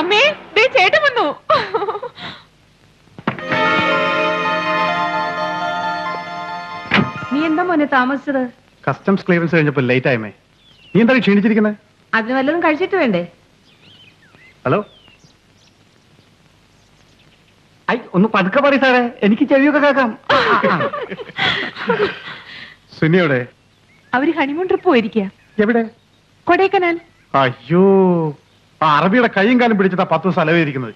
അമ്മേ ദേ ചേട്ടൻ വന്നു. നീ എന്താ മോനെ താമസിച്ചത്? കസ്റ്റംസ് ക്ലിയറൻസ് കഴിഞ്ഞപ്പോൾ ലേറ്റ് ആയമേ. നീ എന്താണ് ക്ഷീണിച്ചിരിക്കുന്നത്? അതിന് വല്ലതും കഴിച്ചിട്ട് വേണ്ടേ? ഹലോ, ഒന്ന് പതുക്കെ പറ സാറേ, എനിക്ക് ചെവിയൊക്കെ കേൾക്കാം. സുനിയോടെ? അവര് ഹണിമൂൺ ട്രിപ്പ് പോയിരിക്കുക. എവിടെ? കൊടൈക്കനാൽ. അയ്യോ, ആ അറബിയുടെ കൈയും കാലും പിടിച്ചിട്ടാ 10 ദിവസം അലവേരിക്കുന്നത്.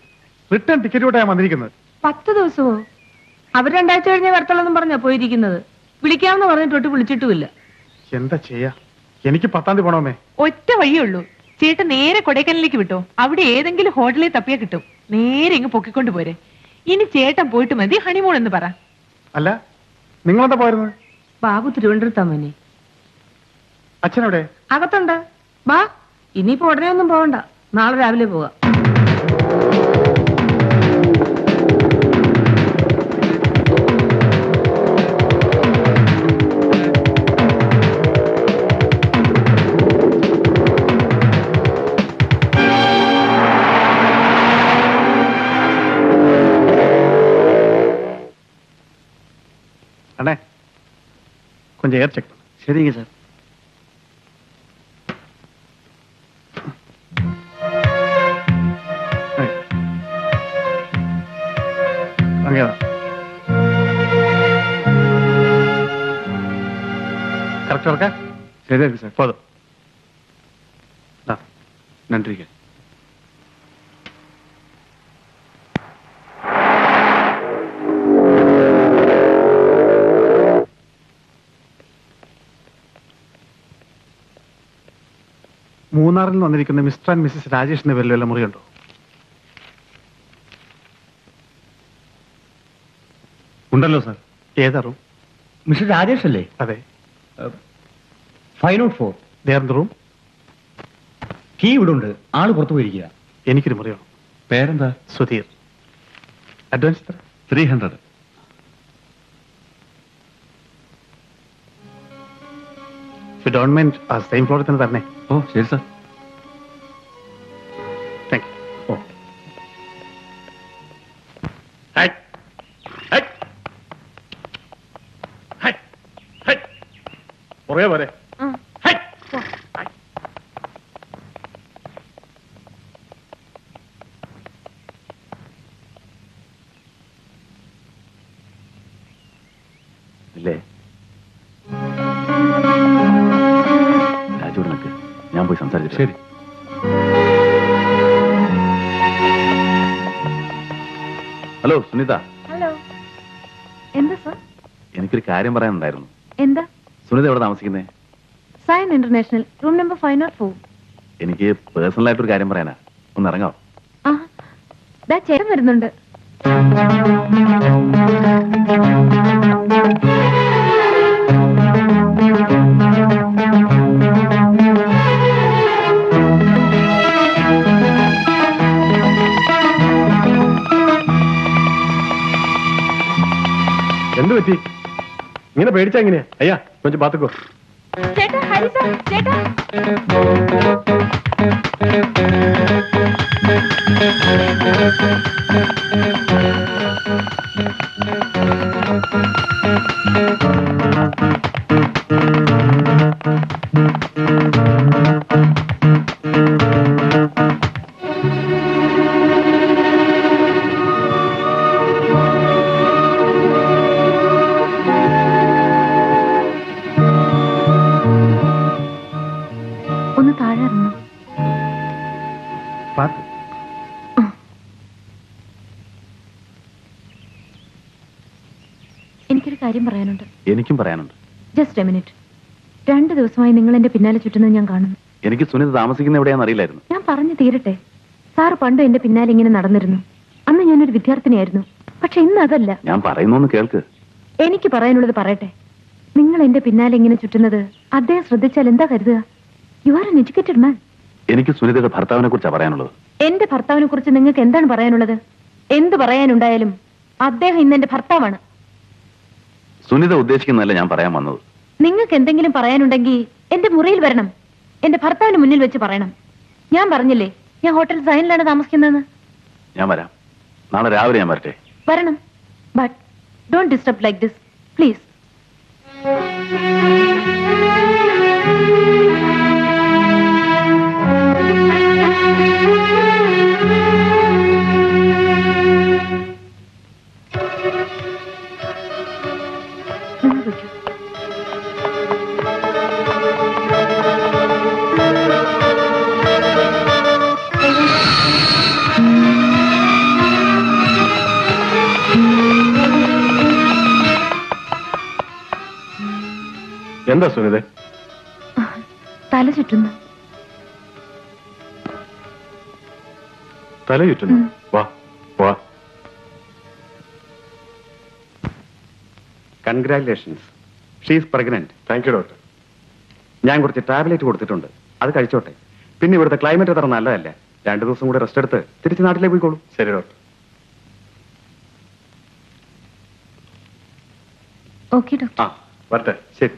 റിട്ടേൺ ടിക്കറ്റോടെയാണ് വന്നിരിക്കുന്നത്. 10 ദിവസമോ? അവർ 2 ആഴ്ച കഴിഞ്ഞേ വരത്തുള്ളെന്നും പറഞ്ഞാ പോയിരിക്കുന്നത്. വിളിക്കാമെന്ന് പറഞ്ഞിട്ടൊട്ട് വിളിച്ചിട്ടുമില്ല. എന്താ ചെയ്യാ? എനിക്ക് 10-ാം തീയതി പോണോമേ. ഒറ്റ വഴിയുള്ളൂ. ചേട്ടൻ നേരെ കൊടൈക്കനാലിലേക്ക് വിട്ടോ. അവിടെ ഏതെങ്കിലും ഹോട്ടലിൽ തപ്പിയാ കിട്ടും. നേരെ ഇങ്ങ് പൊക്കിക്കൊണ്ട് പോരെ. ഇനി ചേട്ടൻ പോയിട്ട് മതി ഹണിമൂൺ എന്ന് പറ. അല്ല, നിങ്ങളെന്താ പോയിരുന്നത്? ബാബു തിരുവനന്തപുരത്താ മോനെ. അച്ഛനെവിടെ? അകത്തുണ്ട്. ബാ, ഇനിയിപ്പോ ഉടനെ ഒന്നും പോകണ്ട. നാളെ രാവിലെ പോവാ. அண்ணே, கொஞ்சம் ஏர் செக் பண்ணு. சரிங்க சார். அங்கேதான். கரெக்டா இருக்கா? சரியா இருக்கு சார். போதும். நன்றிங்க. മൂന്നാറിൽ വന്നിരിക്കുന്ന മിസ്റ്റർ ആൻഡ് മിസ്സിസ് രാജേഷിന്റെ പേരിൽ വല്ല മുറിയുണ്ടോ? ഉണ്ടല്ലോ സാർ. ഏതാ റൂം? മിസ്റ്റർ രാജേഷ് അല്ലേ? അതെ. 504. There room? കീ ഇവിടെ ഉണ്ട്. ആള് പുറത്തു പോയിരിക്കുക. എനിക്കൊരു മുറി വേണം. പേരെന്താ? സുധീർ. അഡ്വാൻസ് എത്ര? 300. If you don't mind, ആ സെയിം ഫ്ലോറിൽ തന്നെ തരണേ. ഓ ശരി സാർ. Thank you. പുറകെ പോരെ. ഇല്ലേ? രാജോട് നിൽക്ക്, ഞാൻ പോയി സംസാരിച്ചു. ശരി. ഹലോ സുനിത. ഹലോ. എന്താ സർ? എനിക്കൊരു കാര്യം പറയാനുണ്ടായിരുന്നു. എന്താ? സുനിത എവിടെ താമസിക്കുന്നേ? സയൻ ഇന്റർനാഷണൽ, റൂം നമ്പർ 504. എനിക്ക് പേഴ്സണൽ ആയിട്ടൊരു കാര്യം പറയാനാ. ഒന്ന് ഇറങ്ങാം. ദാ ചേട്ടൻ വരുന്നുണ്ട്. എന്ത് പറ്റി? ഇങ്ങനെ പേടിച്ചാ എങ്ങനെയാ? അയ്യാ, കൊഞ്ചം പാത്തുക്കോ. ചേട്ടാ, ഹരി സർ, ചേട്ടാ. ഒന്ന് താഴെ ഇറങ്ങും. പാത്ത്. എനിക്കൊരു കാര്യം പറയാനുണ്ട്. എനിക്കും പറയാനുണ്ട്. Just A minute. 2 ദിവസമായി നിങ്ങൾ എന്റെ പിന്നാലെ ചുറ്റുന്നത് ഞാൻ കാണുന്നു. എനിക്ക് സുനിത താമസിക്കുന്ന എവിടെയാണെന്ന് അറിയില്ലായിരുന്നു. ഞാൻ പറഞ്ഞു തീരട്ടെ. സാറ് പണ്ട് എന്റെ പിന്നാലെ ഇങ്ങനെ നടന്നിരുന്നു. അന്ന് ഞാനൊരു വിദ്യാർത്ഥിനിയായിരുന്നു. പക്ഷെ ഇന്ന് അതല്ല. ഞാൻ പറയുന്നൊന്ന് കേൾക്ക്. എനിക്ക് പറയാനുള്ളത് പറയട്ടെ. നിങ്ങൾ എന്റെ പിന്നാലെ ഇങ്ങനെ ചുറ്റുന്നത് അദ്ദേഹം ശ്രദ്ധിച്ചാൽ എന്താ കരുതുക? യു ആർ എൻ എഡ്യൂക്കേറ്റഡ് മാൻ. എനിക്ക് സുനിതയുടെ ഭർത്താവിനെ കുറിച്ചാണ് പറയാനുള്ളത്. എന്റെ ഭർത്താവിനെ കുറിച്ച് നിങ്ങൾക്ക് എന്താണ് പറയാനുള്ളത്? എന്ത് പറയാനുണ്ടായാലും അദ്ദേഹം ഇന്ന് എന്റെ ഭർത്താവാണ്. സുനിത ഉദ്ദേശിക്കുന്നതല്ല ഞാൻ പറയാൻ വന്നത്. നിങ്ങൾക്ക് എന്തെങ്കിലും പറയാനുണ്ടെങ്കിൽ എന്റെ മുറിയിൽ വരണം. എന്റെ ഭർത്താവിന് മുന്നിൽ വെച്ച് പറയണം. ഞാൻ പറഞ്ഞില്ലേ, ഞാൻ ഹോട്ടൽ സൈനിലാണ് താമസിക്കുന്നതെന്ന്. ഞാൻ വരാം. നാളെ രാവിലെ ഞാൻ വരട്ടെ. വരണം, but don't disturb like this please. എന്താ സുനിത? തല ചുറ്റുന്നു. തല ചുറ്റുന്നു? വാ വാ. Congratulations, she's pregnant. Thank you doctor. ഞാൻ കുറച്ച് ടാബ്ലറ്റ് കൊടുത്തിട്ടുണ്ട്, അത് കഴിച്ചോട്ടെ. പിന്നെ ഇവിടുത്തെ ക്ലൈമറ്റ് അത്ര നല്ലതല്ല. 2 ദിവസം കൂടെ റെസ്റ്റ് എടുത്ത് തിരിച്ച് നാട്ടിലേക്ക് പോയിക്കോളൂ. ശരി ഡോക്ടർ. Okay doctor. ആ വരട്ടെ. ശരി.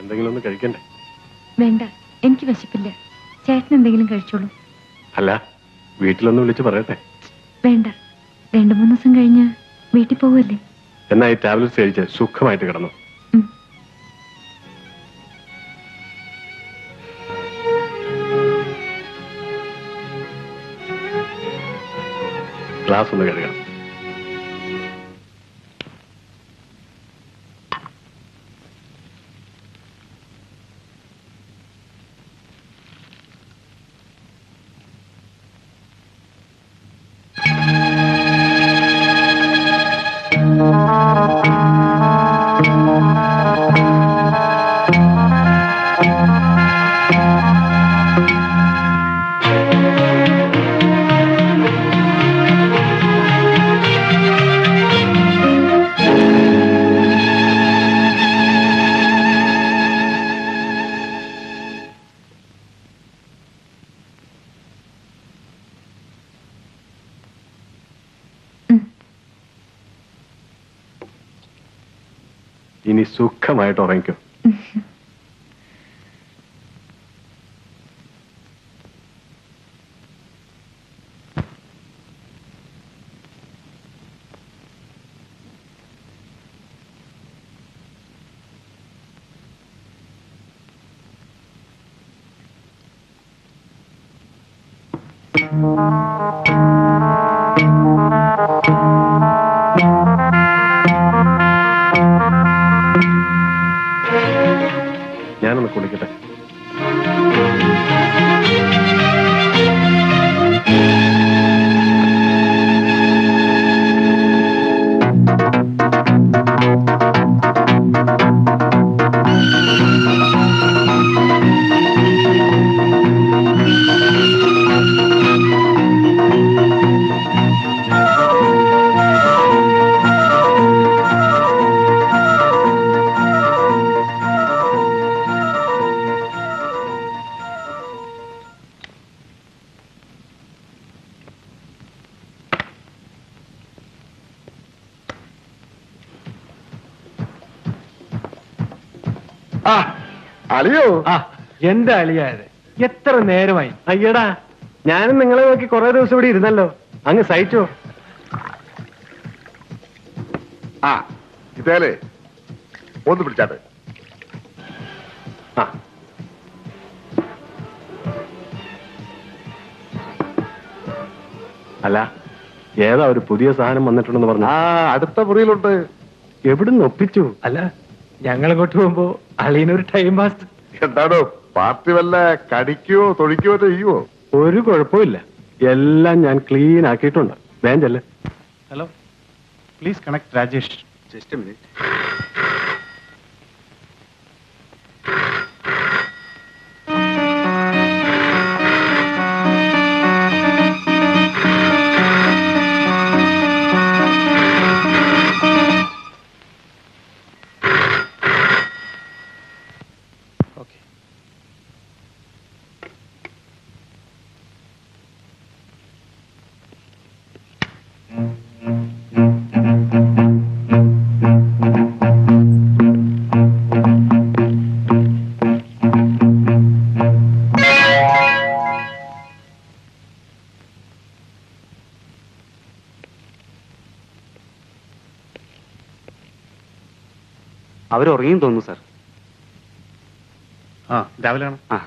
എന്തെങ്കിലും ഒന്ന് കഴിക്കണ്ടേ? വേണ്ട, എനിക്ക് വിശപ്പില്ല. ചേട്ടൻ എന്തെങ്കിലും കഴിച്ചോളൂ. അല്ല, വീട്ടിലൊന്ന് വിളിച്ച് പറയട്ടെ? വേണ്ട, 2-3 ദിവസം കഴിഞ്ഞ് വീട്ടിൽ പോവല്ലേ. എന്നാ ഈ ടാബ്ലറ്റ്സ് കഴിച്ച് സുഖമായിട്ട് കിടന്നു. ഉം. ഗ്ലാസ് ഒന്ന് കഴുകണം. ഇനി സുഖമായിട്ട് ഉറങ്ങിക്കോ. ഞാനൊന്ന് കുളിക്കട്ടെ. ആ അളിയോ. ആ, എന്റെ അളിയായത് എത്ര നേരമായി? അയ്യടാ, ഞാനും നിങ്ങളെ നോക്കി കുറെ ദിവസം ഇവിടെ ഇരുന്നല്ലോ, അങ്ങ് സഹിച്ചോ? ആ ഇതേലേ ഒന്ന് പിടിച്ചാട്ടെ. ആ, അല്ല, ഏതാ ഒരു പുതിയ സാധനം വന്നിട്ടുണ്ടെന്ന് പറഞ്ഞു? ആ അടുത്ത മുറിയിലുണ്ട്. എവിടുന്ന് ഒപ്പിച്ചു? അല്ല, ഞങ്ങൾ അങ്ങോട്ട് പോകുമ്പോ അളിയനൊരു ടൈം പാസ്. എന്താണോ പാർട്ടി വല്ല കടിക്കോ തൊഴിക്കോ ചെയ്യുവോ? ഒരു കുഴപ്പമില്ല, എല്ലാം ഞാൻ ക്ലീൻ ആക്കിയിട്ടുണ്ട്. വേഞ്ചല്ലേ. Hello, please connect Rajesh. Just minute. Okay. അവർ ഉറങ്ങിയും തോന്നുന്നു സാർ. ആ രാവിലെ ആണ്. ആ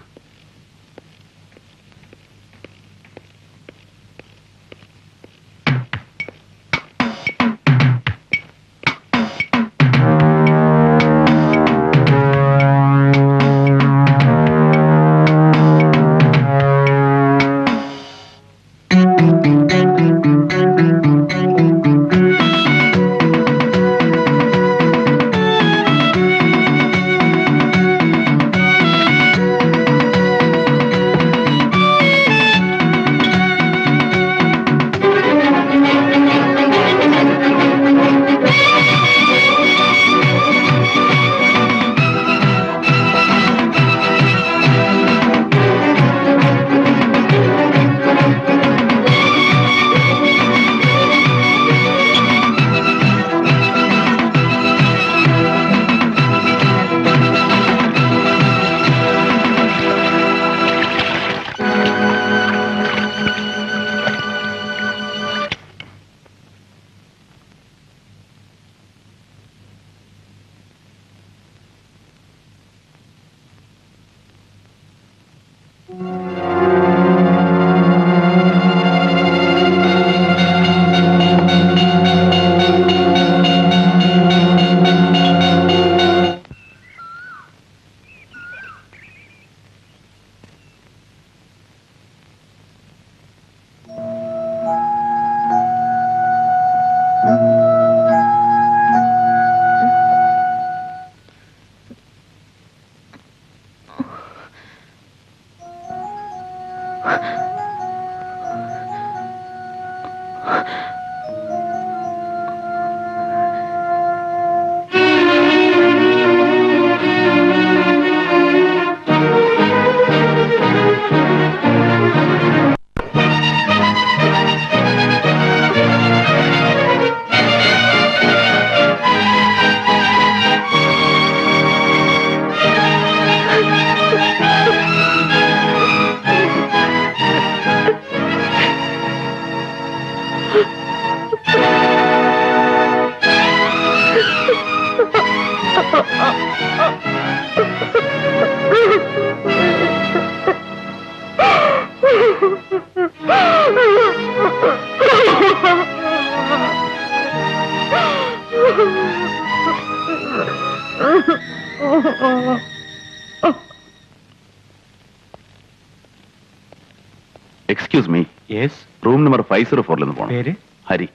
excuse me. Yes. Room number 504 നിന്ന് പോകണം. പേര്? ഹരി.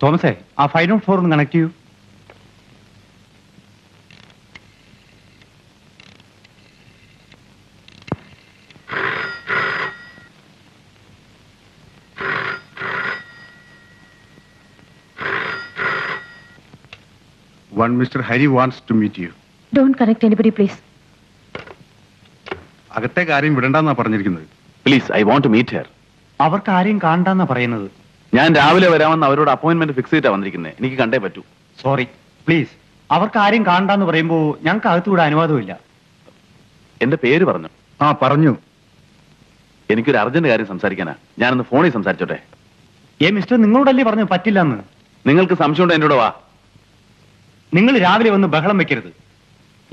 തോമസേ, ആ 504 ഒന്ന് കണക്ട് ചെയ്യൂ. One Mr. Hari wants to meet you. Don't connect anybody please. അകത്തേക്ക് ആരെയും വിടണ്ടെന്നാ പറഞ്ഞിരിക്കുന്നത്. Please, I want to meet her. അവർക്ക് ആരെയും കാണണ്ടെന്നാ പറയുന്നത്. ഞാൻ രാവിലെ വരാമെന്ന് അവരോട് അപ്പോയിന്റ്മെന്റ് ഫിക്സ് ചെയ്തിട്ടാ വന്നിരിക്കുന്നത്. എനിക്ക് കണ്ടേ പറ്റൂ. Sorry, please. അവർക്ക് ആരെയും കാണണ്ടെന്ന് പറയുമ്പോൾ ഞങ്ങൾക്ക് അകത്തുകൂടെ അനുവാദമില്ല. എന്റെ പേര് പറഞ്ഞു. ആ പറഞ്ഞു. എനിക്കൊരു അർജന്റ് കാര്യം സംസാരിക്കാനാ. ഞാനൊന്ന് ഫോണിൽ സംസാരിച്ചോട്ടെ? മിസ്റ്റർ, നിങ്ങളോടല്ലേ പറഞ്ഞു പറ്റില്ലെന്ന്? നിങ്ങൾക്ക് സംശയമുണ്ടോ? എന്നോട് വാ. നിങ്ങൾ രാവിലെ വന്ന് ബഹളം വെക്കരുത്.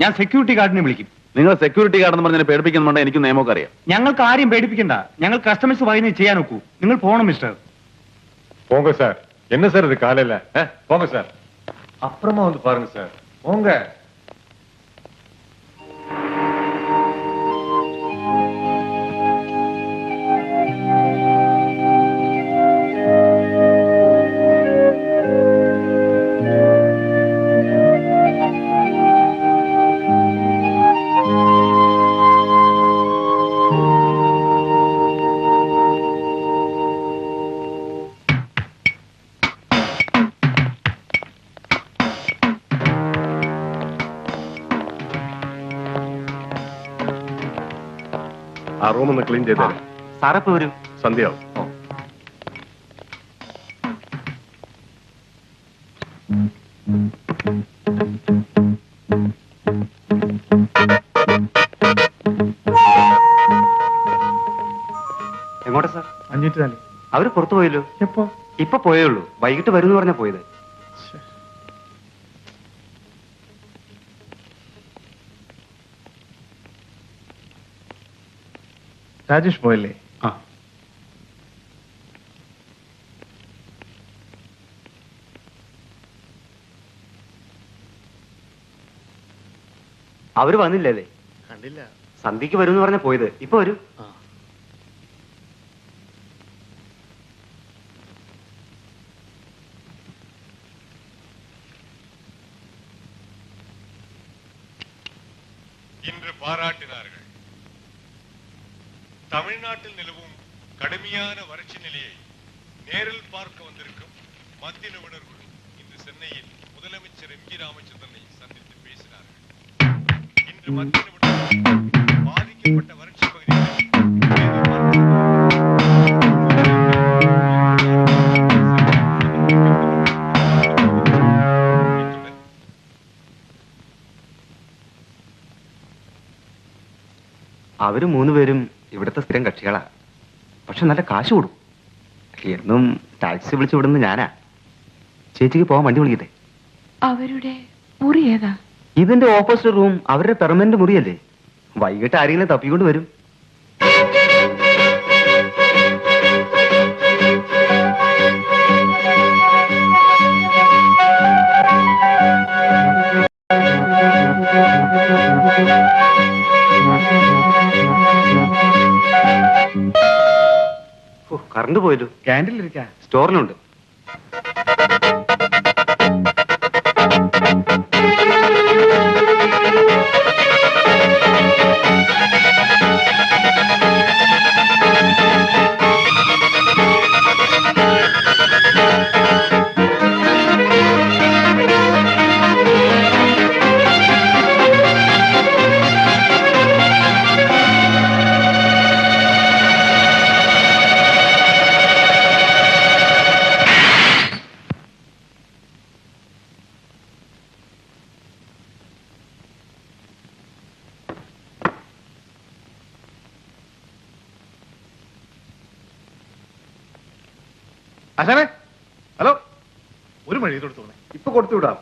ഞാൻ സെക്യൂരിറ്റി ഗാർഡിനെ വിളിക്കും. നിങ്ങൾ സെക്യൂരിറ്റി ഗാർഡെന്ന് പറഞ്ഞാൽ പേടിപ്പിക്കുന്നുണ്ടോ? എനിക്ക് നിയമമൊക്കെ അറിയാം. ഞങ്ങൾക്ക് ആരെയും പേടിപ്പിക്കണ്ട. ഞങ്ങൾ കസ്റ്റമേഴ്സ് പറയുന്നത് ചെയ്യാൻ നോക്കൂ. നിങ്ങൾ പോകണം മിസ്റ്റർ. போங்க சார். என்ன சார் இது காலையில? போங்க சார். அப்புறமா வந்து பாருங்க சார். போங்க. ആ റൂം ഒന്ന് ക്ലീൻ ചെയ്തേ. സാറപ്പ് വരും. സന്ധ്യയാവും. എങ്ങോട്ടാ സാർ? 5:04. അവര് പുറത്തു പോയല്ലോ. എപ്പോ? ഇപ്പൊ പോയേ ഉള്ളൂ. വൈകിട്ട് വരും എന്ന് പറഞ്ഞാ പോയത്. രാജേഷ് പോയല്ലേ? ആ. അവര് വന്നില്ലല്ലേ? കണ്ടില്ല. സന്ധ്യക്ക് വരും എന്ന് പറഞ്ഞ പോയത്. ഇപ്പൊ വരും. இன்று பாராட்டினார்கள். தமிழ்நாட்டில் நிலவும் கடுமையான வறட்சி நிலையை நேரில் பார்க்க வந்திருக்கும் மத்திய நிபுணர்களும் இன்று சென்னையில் முதலமைச்சர் எம்.ஜி. ராமச்சந்திரனை சந்தித்து பேசினார்கள். இன்று மத்திய நிபுணர்கள் பாதிக்கப்பட்ட வறட்சி பகுதிகளில் അവര് മൂന്നുപേരും ഇവിടുത്തെ സ്ഥിരം കക്ഷികളാ. പക്ഷെ നല്ല കാശ് കൊടുക്കും. എന്നും ടാക്സി വിളിച്ചു വിടുന്നത് ഞാനാ. ചേച്ചിക്ക് പോകാൻ വണ്ടി വിളിക്കട്ടെ? അവരുടെ മുറി ഏതാ? ഇതിന്റെ ഓപ്പോസിറ്റ് റൂം അവരുടെ പെർമനന്റ് മുറിയല്ലേ. വൈകിട്ട് ആരെങ്കിലും തപ്പിക്കൊണ്ട് വരും. കറണ്ട് പോയല്ലോ. ക്യാൻറ്റീനിലിരിക്കാ. സ്റ്റോറിലുണ്ട്. ആശാനെ, ഹലോ, ഒരു മഴ കൊടുത്തു. ഇപ്പൊ കൊടുത്തു വിടാം.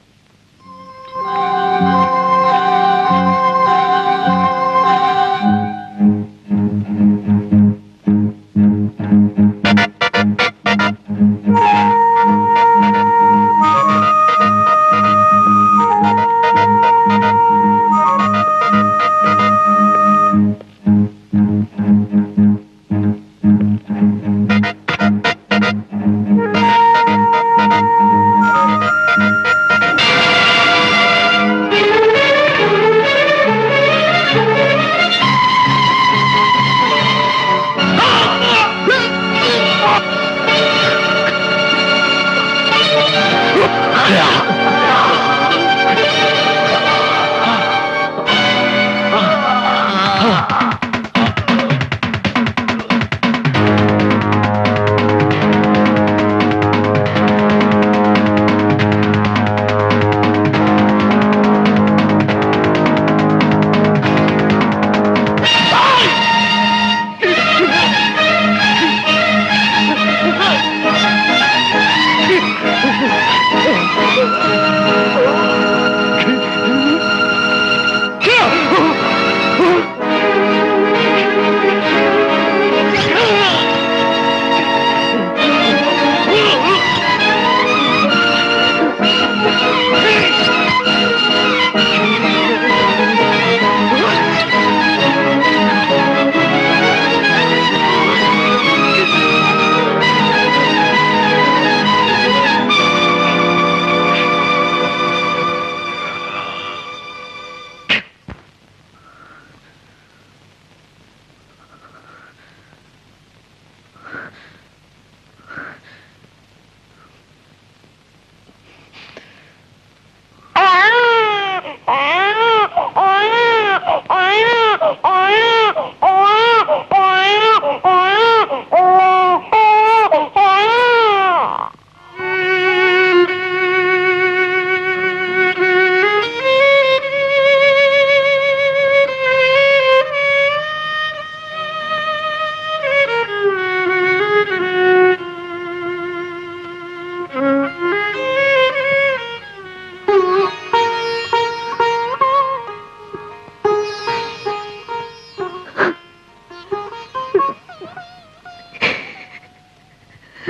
ഈ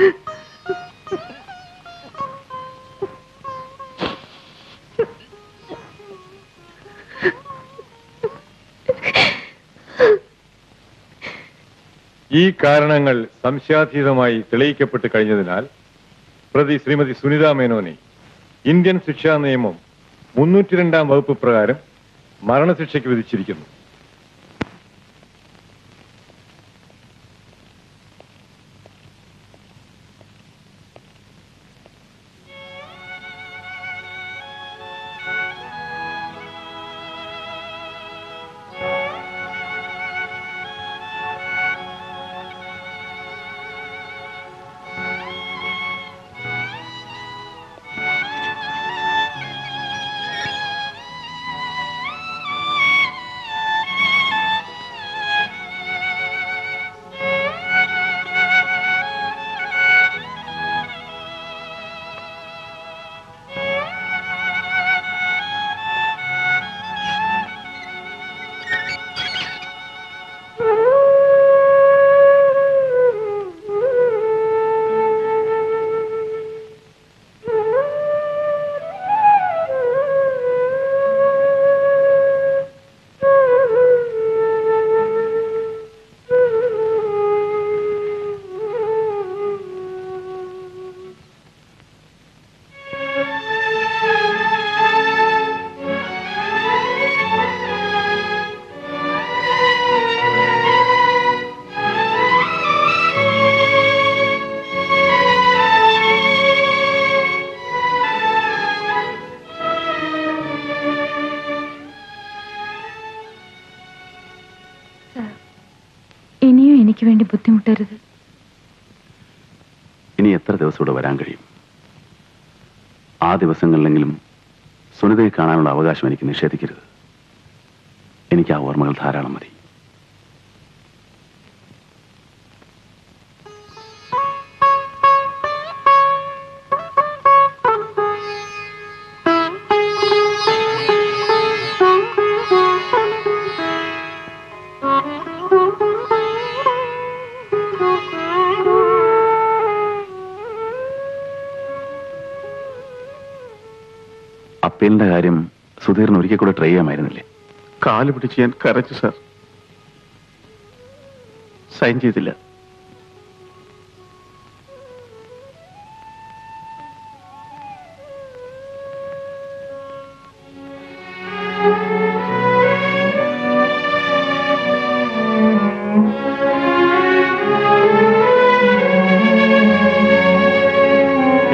കാരണങ്ങൾ സംശയാതീതമായി തെളിയിക്കപ്പെട്ട് കഴിഞ്ഞതിനാൽ പ്രതി ശ്രീമതി സുനിത മേനോനെ ഇന്ത്യൻ ശിക്ഷാ നിയമം 302 വകുപ്പ് പ്രകാരം മരണശിക്ഷയ്ക്ക് വിധിച്ചിരിക്കുന്നു. ഇനിയും എനിക്ക് വേണ്ടി ബുദ്ധിമുട്ടരുത്. ഇനി എത്ര ദിവസം ഇവിടെ വരാൻ കഴിയും? ആ ദിവസങ്ങളിലെങ്കിലും സുനിതയെ കാണാനുള്ള അവകാശം എനിക്ക് നിഷേധിക്കരുത്. എനിക്ക് ആ ഓർമ്മകൾ ധാരാളം മതി. അപ്പീലിന്റെ കാര്യം സുധീറിന് ഒരിക്കൽ കൂടെ ട്രൈ ചെയ്യാമായിരുന്നില്ലേ? കാല് പിടിച്ച് ഞാൻ കരച്ചു സാർ. സൈൻ ചെയ്തില്ല.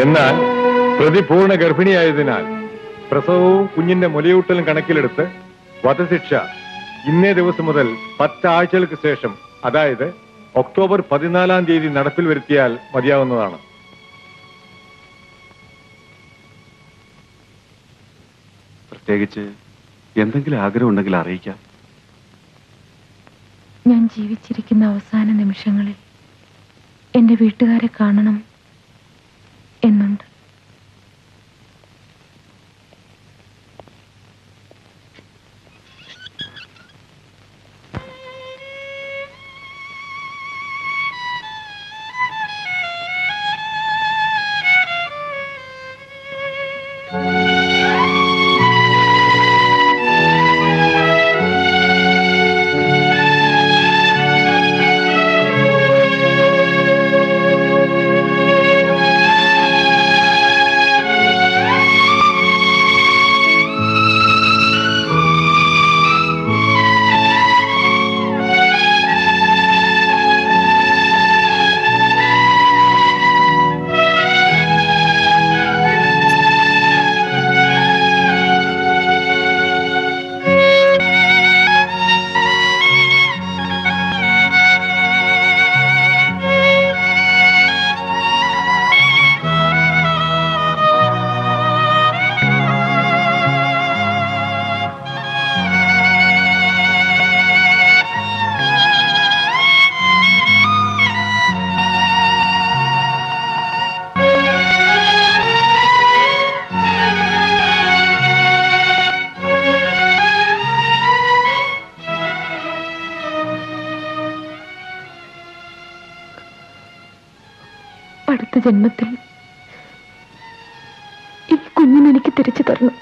എന്നാൽ പ്രതി പൂർണ്ണ ഗർഭിണിയായതിനാൽ പ്രസവവും കുഞ്ഞിന്റെ മുലയൂട്ടലും കണക്കിലെടുത്ത് വധശിക്ഷ ഇന്നേ ദിവസം മുതൽ 10 ആഴ്ചകൾക്ക് ശേഷം, അതായത് ഒക്ടോബർ 14-ാം തീയതി നടപ്പിൽ വരുത്തിയാൽ മതിയാവുന്നതാണ്. പ്രത്യേകിച്ച് എന്തെങ്കിലും ആഗ്രഹം ഉണ്ടെങ്കിൽ അറിയിക്കാം. ഞാൻ ജീവിച്ചിരിക്കുന്ന അവസാന നിമിഷങ്ങളിൽ എന്റെ വീട്ടുകാരെ കാണണം എന്നുണ്ട്. അടുത്ത ജന്മത്തിൽ ഈ കുഞ്ഞിനെ എനിക്ക് തിരിച്ചു തരണം.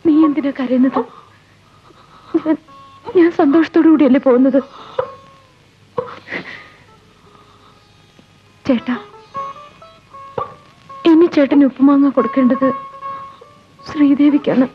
നീ എന്തിനാ കരയുന്നത്? ഞാൻ സന്തോഷത്തോടു കൂടിയല്ലേ പോകുന്നത്. ചേട്ടാ, ഇനി ചേട്ടന് ഉപ്പുമാങ്ങ കൊടുക്കേണ്ടത് ശ്രീദേവിക്കാണ്.